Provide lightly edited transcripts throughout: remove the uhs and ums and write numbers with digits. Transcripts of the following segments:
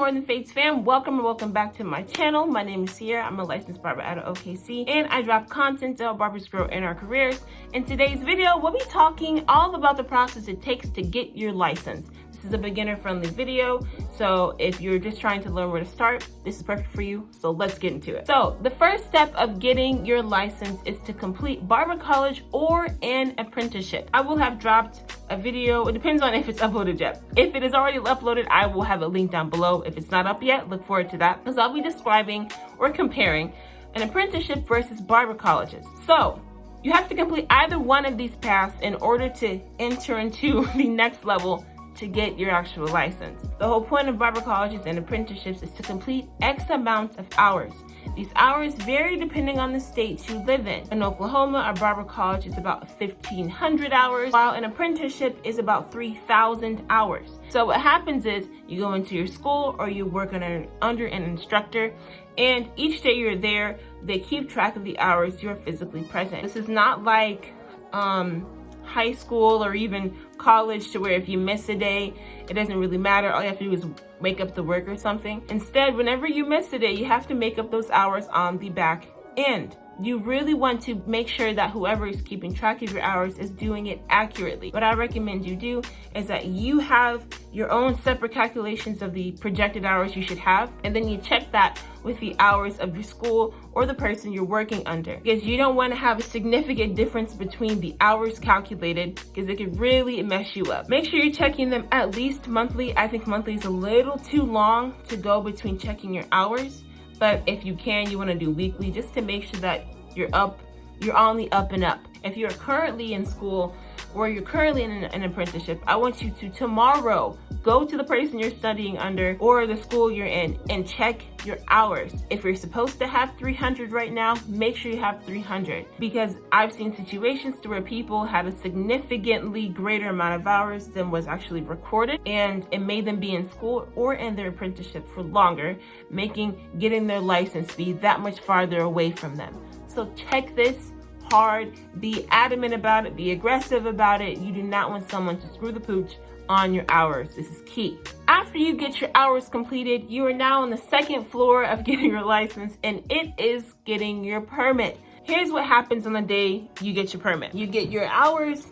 More Than Fates fam, welcome and welcome back to my channel. My name is Sierra. I'm a licensed barber out of OKC, and I drop content to help barbers grow in our careers. In today's video, we'll be talking all about the process it takes to get your license. This is a beginner-friendly video, so if you're just trying to learn where to start, this is perfect for you, so let's get into it. So the first step of getting your license is to complete barber college or an apprenticeship. I will have dropped a video, it depends on if it's uploaded yet. If it is already uploaded, I will have a link down below. If it's not up yet, look forward to that, because I'll be describing or comparing an apprenticeship versus barber colleges. So you have to complete either one of these paths in order to enter into the next level to get your actual license. The whole point of barber colleges and apprenticeships is to complete X amount of hours. These hours vary depending on the state you live in. In Oklahoma, a barber college is about 1,500 hours, while an apprenticeship is about 3,000 hours. So what happens is you go into your school or you work under an instructor, and each day you're there, they keep track of the hours you're physically present. This is not like high school or even college, to where if you miss a day, it doesn't really matter. All you have to do is make up the work or something. Instead, whenever you miss a day, you have to make up those hours on the back end. You really want to make sure that whoever is keeping track of your hours is doing it accurately. What I recommend you do is that you have your own separate calculations of the projected hours you should have, and then you check that with the hours of your school or the person you're working under, because you don't want to have a significant difference between the hours calculated, because it could really mess you up. Make sure you're checking them at least monthly. I think monthly is a little too long to go between checking your hours, but if you can, you want to do weekly, just to make sure that you're on the up and up. If you're currently in school or you're currently in an apprenticeship, I want you to tomorrow go to the person you're studying under or the school you're in and check your hours. If you're supposed to have 300 right now, make sure you have 300, because I've seen situations to where people had a significantly greater amount of hours than was actually recorded, and it made them be in school or in their apprenticeship for longer, making getting their license be that much farther away from them. So check this hard, be adamant about it, be aggressive about it. You do not want someone to screw the pooch on your hours. This is key. After you get your hours completed, you are now on the second floor of getting your license, and it is getting your permit. Here's what happens on the day you get your permit. You get your hours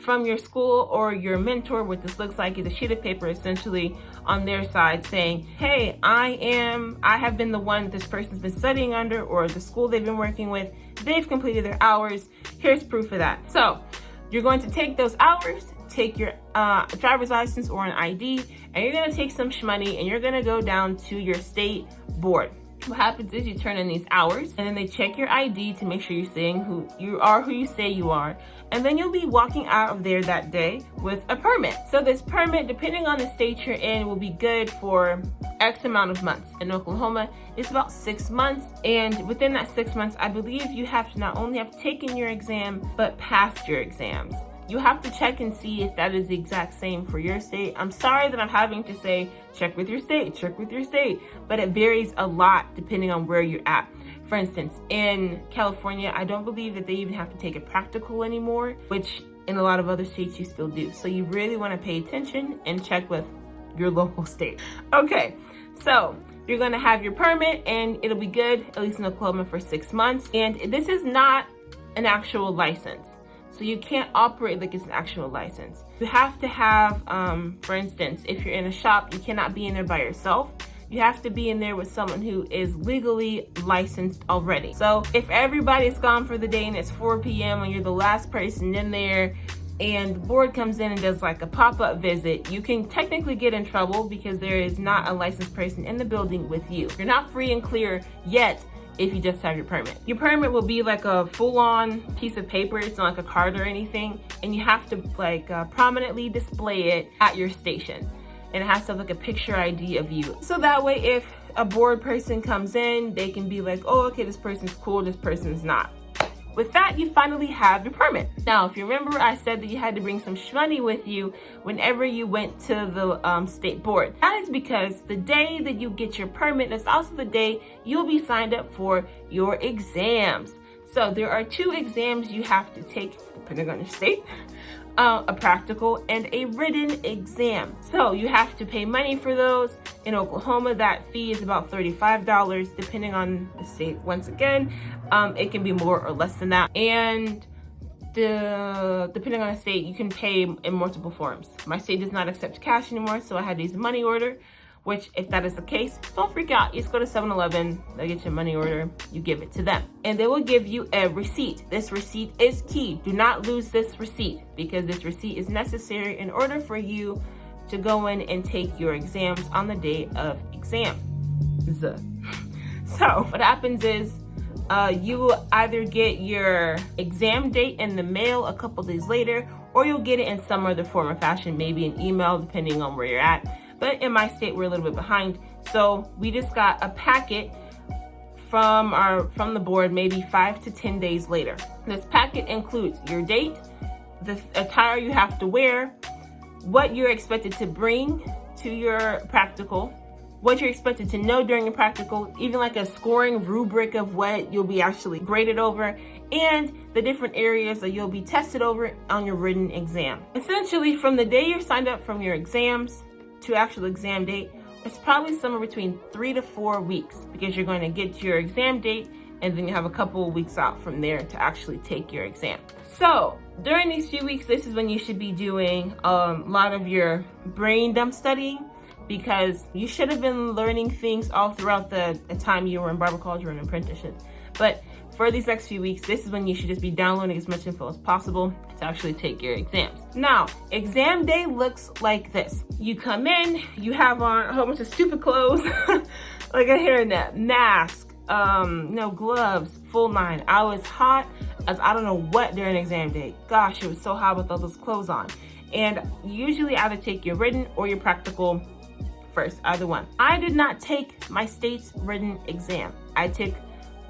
from your school or your mentor. What this looks like is a sheet of paper essentially on their side saying, hey, I have been the one this person's been studying under, or the school they've been working with, they've completed their hours. Here's proof of that. So you're going to take those hours, take your driver's license or an ID, and you're going to take some money and you're going to go down to your state board. What happens is you turn in these hours, and then they check your ID to make sure you're saying who you say you are, and then you'll be walking out of there that day with a permit. So this permit, depending on the state you're in, will be good for X amount of months. In Oklahoma, it's about 6 months, and within that 6 months, I believe you have to not only have taken your exam, but passed your exams. You have to check and see if that is the exact same for your state. I'm sorry that I'm having to say, check with your state, but it varies a lot depending on where you're at. For instance, in California, I don't believe that they even have to take a practical anymore, which in a lot of other states you still do. So you really want to pay attention and check with your local state. Okay, so you're gonna have your permit and it'll be good, at least in Oklahoma, for 6 months. And this is not an actual license. So you can't operate like it's an actual license. You have to have, for instance, if you're in a shop, you cannot be in there by yourself. You have to be in there with someone who is legally licensed already. So if everybody's gone for the day and it's 4 p.m. and you're the last person in there, and the board comes in and does like a pop-up visit, you can technically get in trouble because there is not a licensed person in the building with you. You're not free and clear yet if you just have your permit. Your permit will be like a full-on piece of paper. It's not like a card or anything, and you have to prominently display it at your station, and it has to have like a picture ID of you, so that way if a board person comes in, they can be like, oh, okay, this person's cool, this person's not. With that, you finally have your permit. Now, if you remember, I said that you had to bring some money with you whenever you went to the state board. That is because the day that you get your permit is also the day you'll be signed up for your exams. So there are 2 exams you have to take, depending on your state. a practical and a written exam. So you have to pay money for those. In Oklahoma, that fee is about $35, depending on the state. Once again, it can be more or less than that. And depending on the state, you can pay in multiple forms. My state does not accept cash anymore, so I had to use a money order, which if that is the case, don't freak out. You just go to 7-Eleven, they get your money order, you give it to them. And they will give you a receipt. This receipt is key. Do not lose this receipt, because this receipt is necessary in order for you to go in and take your exams on the day of exam. So what happens is, you will either get your exam date in the mail a couple days later, or you'll get it in some other form or fashion, maybe an email, depending on where you're at. But in my state, we're a little bit behind. So we just got a packet from the board maybe 5 to 10 days later. This packet includes your date, the attire you have to wear, what you're expected to bring to your practical, what you're expected to know during your practical, even like a scoring rubric of what you'll be actually graded over, and the different areas that you'll be tested over on your written exam. Essentially, from the day you're signed up from your exams to actual exam date, it's probably somewhere between 3 to 4 weeks, because you're going to get your exam date and then you have a couple of weeks out from there to actually take your exam. So during these few weeks, this is when you should be doing a lot of your brain dump studying, because you should have been learning things all throughout the time you were in Barber College or an apprenticeship. But for these next few weeks, this is when you should just be downloading as much info as possible to actually take your exams. Now, exam day looks like this. You come in, you have on a whole bunch of stupid clothes, like a hairnet, mask, gloves, full nine. I was hot as I don't know what during exam day. Gosh, it was so hot with all those clothes on. And you usually either take your written or your practical first, either one. I did not take my state's written exam. I took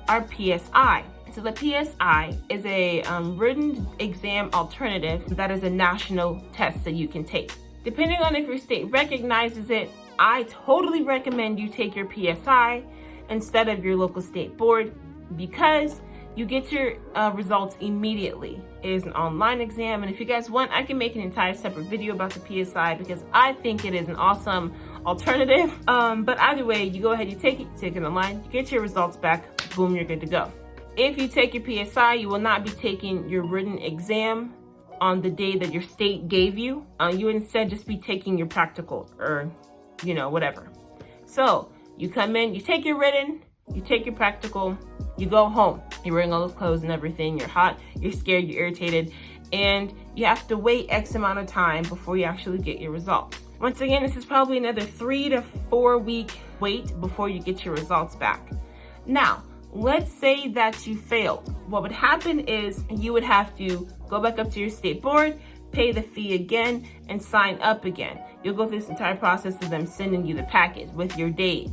our PSI. So the PSI is a written exam alternative that is a national test that you can take. Depending on if your state recognizes it, I totally recommend you take your PSI instead of your local state board, because you get your results immediately. It is an online exam, and if you guys want, I can make an entire separate video about the PSI, because I think it is an awesome alternative. But either way, you go ahead, you take it online, you get your results back, boom, you're good to go. If you take your PSI, you will not be taking your written exam on the day that your state gave you. You would instead just be taking your practical, or whatever. So you come in, you take your written, you take your practical, you go home. You're wearing all those clothes and everything, you're hot, you're scared, you're irritated, and you have to wait X amount of time before you actually get your results. Once again, this is probably another 3 to 4 week wait before you get your results back. Now, let's say that you failed. What would happen is you would have to go back up to your state board, pay the fee again, and sign up again. You'll go through this entire process of them sending you the package with your date,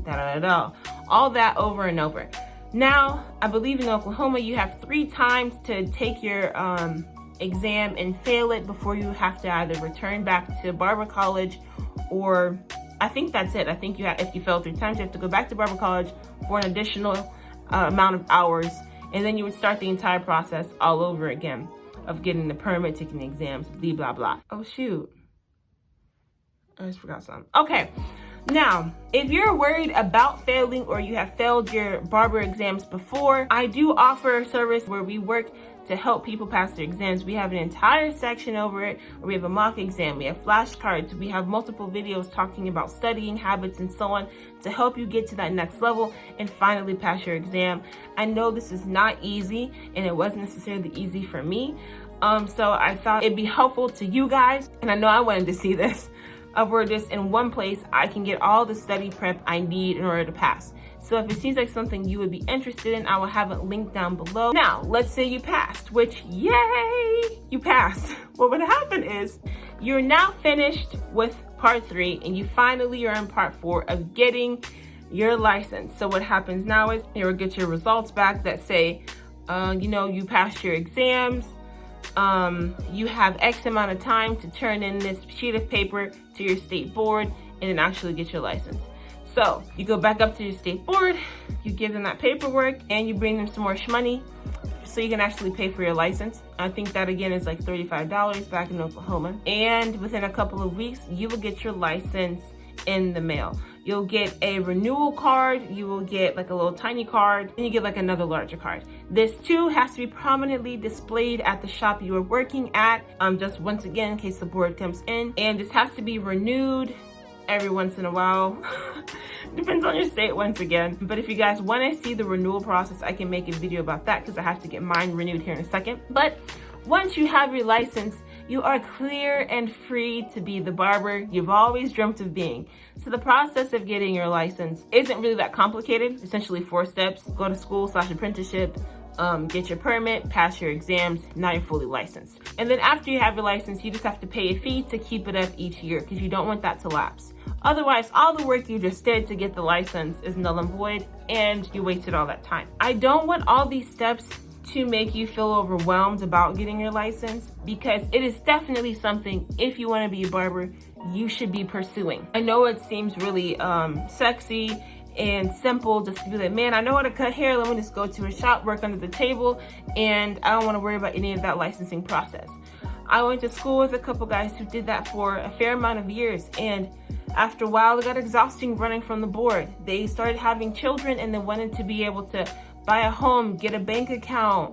all that over and over. Now, I believe in Oklahoma, you have 3 times to take your exam and fail it before you have to either return back to Barber College, or I think that's it. I think if you fail 3 times, you have to go back to Barber College for an additional amount of hours, and then you would start the entire process all over again of getting the permit, taking the exams, blah, blah. Oh, shoot. I just forgot something. Okay. Now, if you're worried about failing, or you have failed your barber exams before, I do offer a service where we work to help people pass their exams. We have an entire section over it where we have a mock exam, we have flashcards, we have multiple videos talking about studying habits and so on to help you get to that next level and finally pass your exam. I know this is not easy, and it wasn't necessarily easy for me. So I thought it'd be helpful to you guys, and I know I wanted to see this, where just in one place I can get all the study prep I need in order to pass. So if it seems like something you would be interested in, I will have it linked down below. Now, let's say you passed, which, yay, you passed. What would happen is you're now finished with part 3, and you finally are in part 4 of getting your license. So what happens now is you will get your results back that say, you passed your exams. You have X amount of time to turn in this sheet of paper to your state board and then actually get your license. So you go back up to your state board, you give them that paperwork, and you bring them some more money so you can actually pay for your license. I think that again is like $35 back in Oklahoma. And within a couple of weeks, you will get your license in the mail. You'll get a renewal card, you will get like a little tiny card, and you get like another larger card. This too has to be prominently displayed at the shop you are working at, just once again in case the board comes in. And this has to be renewed every once in a while. Depends on your state once again. But if you guys want to see the renewal process, I can make a video about that because I have to get mine renewed here in a second. But once you have your license, you are clear and free to be the barber you've always dreamt of being. So the process of getting your license isn't really that complicated. Essentially 4 steps: go to school/apprenticeship, get your permit, pass your exams, now you're fully licensed. And then after you have your license, you just have to pay a fee to keep it up each year because you don't want that to lapse. Otherwise, all the work you just did to get the license is null and void and you wasted all that time. I don't want all these steps to make you feel overwhelmed about getting your license, because it is definitely something, if you want to be a barber, you should be pursuing. I know it seems really sexy and simple just to be like, man, I know how to cut hair, let me just go to a shop, work under the table, and I don't want to worry about any of that licensing process. I went to school with a couple guys who did that for a fair amount of years, and after a while it got exhausting running from the board. They started having children and they wanted to be able to buy a home, get a bank account,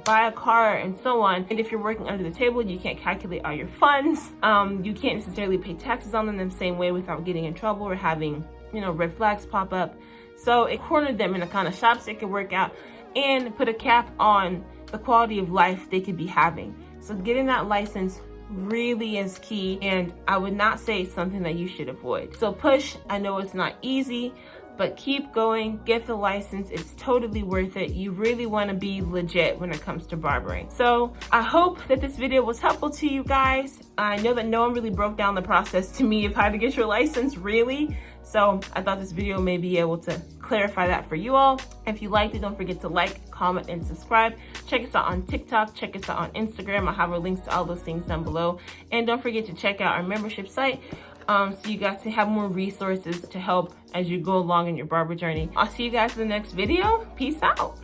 buy a car, and so on. And if you're working under the table, you can't calculate all your funds. You can't necessarily pay taxes on them the same way without getting in trouble or having, red flags pop up. So it cornered them in a kind of shops they could work out and put a cap on the quality of life they could be having. So getting that license really is key, and I would not say it's something that you should avoid. So push. I know it's not easy, but keep going, get the license. It's totally worth it. You really want to be legit when it comes to barbering. So I hope that this video was helpful to you guys. I know that no one really broke down the process to me of how to get your license, really. So I thought this video may be able to clarify that for you all. If you liked it, don't forget to like, comment, and subscribe. Check us out on TikTok, check us out on Instagram. I'll have our links to all those things down below. And don't forget to check out our membership site, so you guys can have more resources to help as you go along in your barber journey. I'll see you guys in the next video. Peace out.